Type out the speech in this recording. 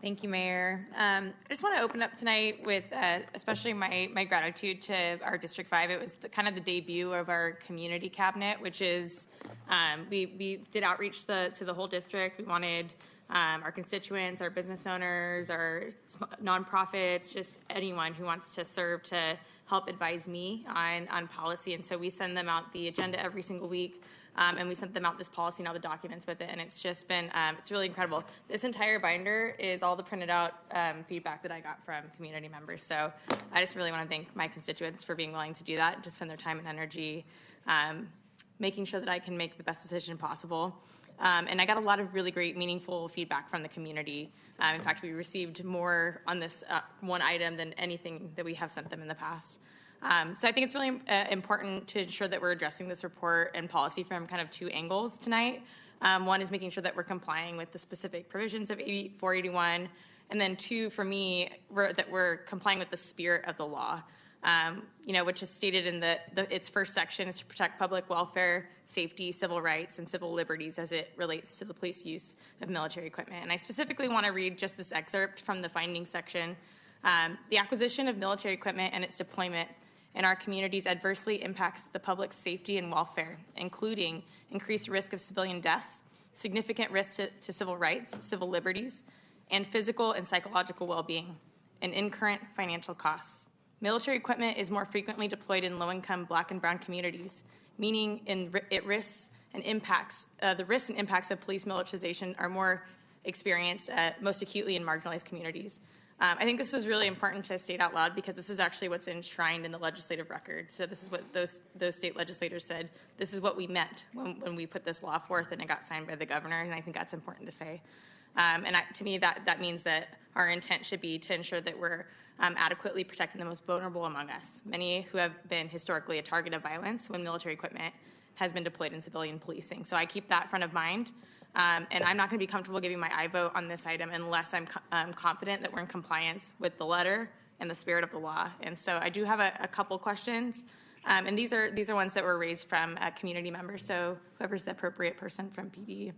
Thank you, Mayor. I just want to open up tonight with especially my gratitude to our District 5. It was kind of the debut of our community cabinet, which is we did outreach to the whole district. We wanted our constituents, our business owners, our nonprofits, just anyone who wants to serve to help advise me on policy. And so we send them out the agenda every single week. And we sent them out this policy and all the documents with it, and it's just been, it's really incredible. This entire binder is all the printed out feedback that I got from community members. So I just really want to thank my constituents for being willing to do that, to spend their time and energy making sure that I can make the best decision possible. And I got a lot of really great, meaningful feedback from the community. In fact, we received more on this one item than anything that we have sent them in the past. So I think it's really important to ensure that we're addressing this report and policy from kind of two angles tonight. One is making sure that we're complying with the specific provisions of AB 481, and then two, for me, that we're complying with the spirit of the law, which is stated in its first section is to protect public welfare, safety, civil rights, and civil liberties as it relates to the police use of military equipment. And I specifically want to read just this excerpt from the findings section. The acquisition of military equipment and its deployment in our communities adversely impacts the public's safety and welfare, including increased risk of civilian deaths, significant risk to civil rights, civil liberties, and physical and psychological well-being, and incurrent financial costs. Military equipment is more frequently deployed in low-income Black and Brown communities, meaning the risks and impacts of police militarization are more experienced most acutely in marginalized communities. I think this is really important to state out loud because this is actually what's enshrined in the legislative record. So this is what those state legislators said. This is what we meant when we put this law forth and it got signed by the governor, and I think that's important to say. To me, that means that our intent should be to ensure that we're adequately protecting the most vulnerable among us, many who have been historically a target of violence when military equipment has been deployed in civilian policing. So I keep that front of mind. And I'm not going to be comfortable giving my aye vote on this item unless I'm confident that we're in compliance with the letter and the spirit of the law. And so I do have a couple questions, and these are ones that were raised from community members. So whoever's the appropriate person from PD.